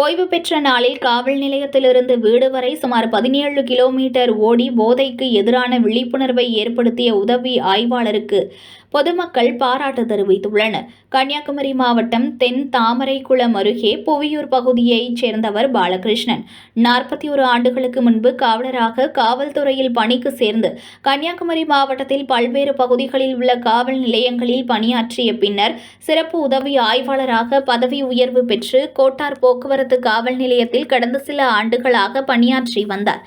ஓய்வு பெற்ற நாளில் காவல் நிலையத்திலிருந்து வீடு வரை சுமார் 17 கிலோமீட்டர் ஓடி போதைக்கு எதிரான விழிப்புணர்வை ஏற்படுத்திய உதவி ஆய்வாளருக்கு பொதுமக்கள் பாராட்டு தெரிவித்துள்ளனர். கன்னியாகுமரி மாவட்டம் தென் தாமரைக்குளம் அருகே புவியூர் பகுதியைச் சேர்ந்தவர் பாலகிருஷ்ணன். 41 ஆண்டுகளுக்கு முன்பு காவலராக காவல்துறையில் பணிக்கு சேர்ந்து கன்னியாகுமரி மாவட்டத்தில் பல்வேறு பகுதிகளில் உள்ள காவல் நிலையங்களில் பணியாற்றிய பின்னர் சிறப்பு உதவி ஆய்வாளராக பதவி உயர்வு பெற்று கோட்டார் போக்குவரத்து காவல் நிலையத்தில் கடந்த சில ஆண்டுகளாக பணியாற்றி வந்தார்.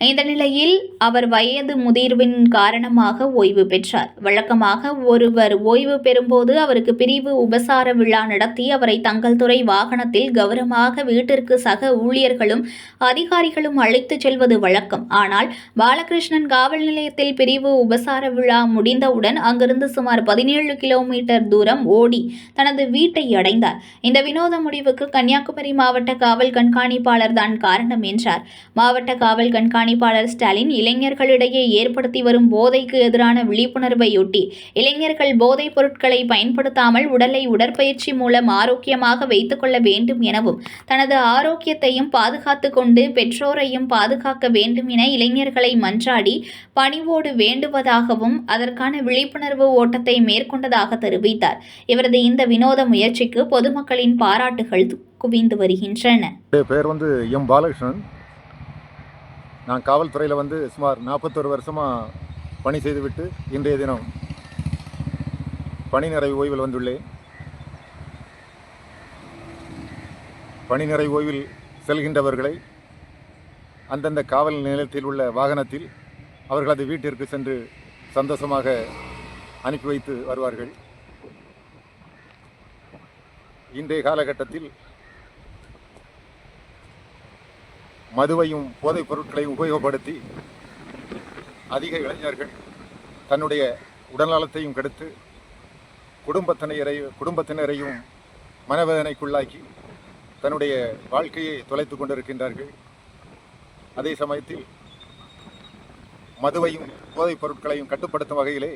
இந்த நிலையில் அவர் வயது முதிர்வின் காரணமாக ஓய்வு பெற்றார். வழக்கமாக ஒருவர் ஓய்வு பெறும்போது அவருக்கு பிரிவு உபசார விழா நடத்தி அவரை தங்கள் துறை வாகனத்தில் கௌரவமாக வீட்டிற்கு சக ஊழியர்களும் அதிகாரிகளும் அழைத்துச் செல்வது வழக்கம். ஆனால் பாலகிருஷ்ணன் காவல் நிலையத்தில் பிரிவு உபசார விழா முடிந்தவுடன் அங்கிருந்து சுமார் 17 கிலோமீட்டர் தூரம் ஓடி தனது வீட்டை அடைந்தார். இந்த வினோத முடிவுக்கு கன்னியாகுமரி மாவட்ட காவல் கண்காணிப்பாளர் தான் காரணம் என்றார். மாவட்ட காவல் கண்காணிப்பாளர் ஸ்டாலின் இளைஞர்களிடையே ஏற்படுத்தி வரும் போதைக்கு எதிரான விழிப்புணர்வையொட்டி இளைஞர்கள் போதைப் பொருட்களை பயன்படுத்தாமல் உடலை உடற்பயிற்சி மூலம் ஆரோக்கியமாக வைத்துக் கொள்ள வேண்டும் எனவும் தனது ஆரோக்கியத்தையும் பாதுகாத்துக் கொண்டு பெற்றோரையும் பாதுகாக்க வேண்டும் என இளைஞர்களை மன்றாடி பணிவோடு வேண்டுவதாகவும் அதற்கான விழிப்புணர்வு ஓட்டத்தை மேற்கொண்டதாக தெரிவித்தார். இவரது இந்த வினோத முயற்சிக்கு பொதுமக்களின் பாராட்டுகள் குவிந்து வருகின்றன. பேர் எம் பாலகிருஷ்ணன். நான் காவல்துறையில் சுமார் 41 வருஷமாக பணி செய்துவிட்டு இன்றைய தினம் பணி நிறைவு ஓய்வில் வந்துள்ளேன். பணி நிறைவு ஓய்வில் செல்கின்றவர்களை அந்தந்த காவல் நிலையத்தில் உள்ள வாகனத்தில் அவர்களது வீட்டிற்கு சென்று சந்தோஷமாக அனுப்பி வைத்து வருவார்கள். இன்றைய காலகட்டத்தில் மதுவையும் போதைப் பொருட்களையும் உபயோகப்படுத்தி அதிக இளைஞர்கள் தன்னுடைய உடல்நலத்தையும் கெடுத்து குடும்பத்தினரையும் மனவேதனைக்குள்ளாக்கி தன்னுடைய வாழ்க்கையை தொலைத்து கொண்டிருக்கின்றார்கள். அதே சமயத்தில் மதுவையும் போதைப் பொருட்களையும் கட்டுப்படுத்தும் வகையிலே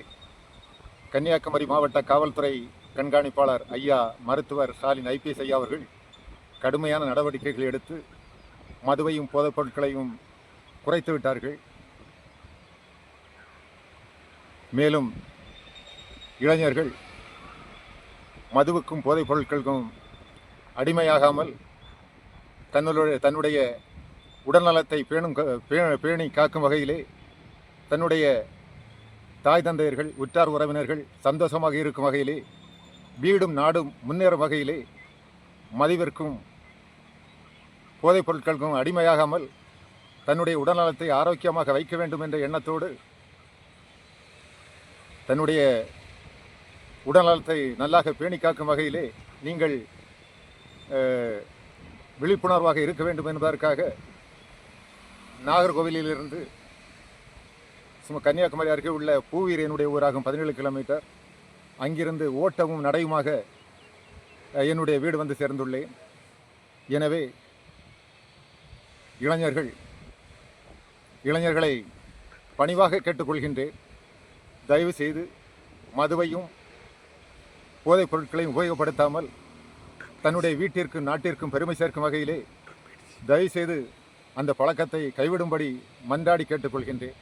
கன்னியாகுமரி மாவட்ட காவல்துறை கண்காணிப்பாளர் ஐயா மருத்துவர் ஸ்டாலின் IPS ஐயா அவர்கள் கடுமையான நடவடிக்கைகள் எடுத்து மதுவையும் போதைப் பொருட்களையும் குறைத்து விட்டார்கள். மேலும் இளைஞர்கள் மதுவுக்கும் போதைப் பொருட்களுக்கும் அடிமையாகாமல் தன்னுடைய உடல்நலத்தை பேணி காக்கும் வகையிலே தன்னுடைய தாய் தந்தையர்கள் உற்றார் உறவினர்கள் சந்தோஷமாக இருக்கும் வகையிலே வீடும் நாடும் முன்னேறும் வகையிலே மதுவிற்கும் போதைப் பொருட்களுக்கும் அடிமையாகாமல் தன்னுடைய உடல்நலத்தை ஆரோக்கியமாக வைக்க வேண்டும் என்ற எண்ணத்தோடு தன்னுடைய உடல்நலத்தை நல்லாக பேணி காக்கும் வகையிலே நீங்கள் விழிப்புணர்வாக இருக்க வேண்டும் என்பதற்காக நாகர்கோவிலிருந்து கன்னியாகுமரி அருகே உள்ள பூவீர் என்னுடைய ஊராகும் 17 கிலோமீட்டர் அங்கிருந்து ஓட்டமும் நடையுமாக என்னுடைய வீடு சேர்ந்துள்ளேன். எனவே இளைஞர்களை பணிவாக கேட்டுக்கொள்கின்றேன். தயவு செய்து மதுவையும் போதைப் பொருட்களையும் உபயோகப்படுத்தாமல் தன்னுடைய வீட்டிற்கும் நாட்டிற்கும் பெருமை சேர்க்கும் வகையிலே தயவு செய்து அந்த பழக்கத்தை கைவிடும்படி மன்றாடி கேட்டுக்கொள்கின்றேன்.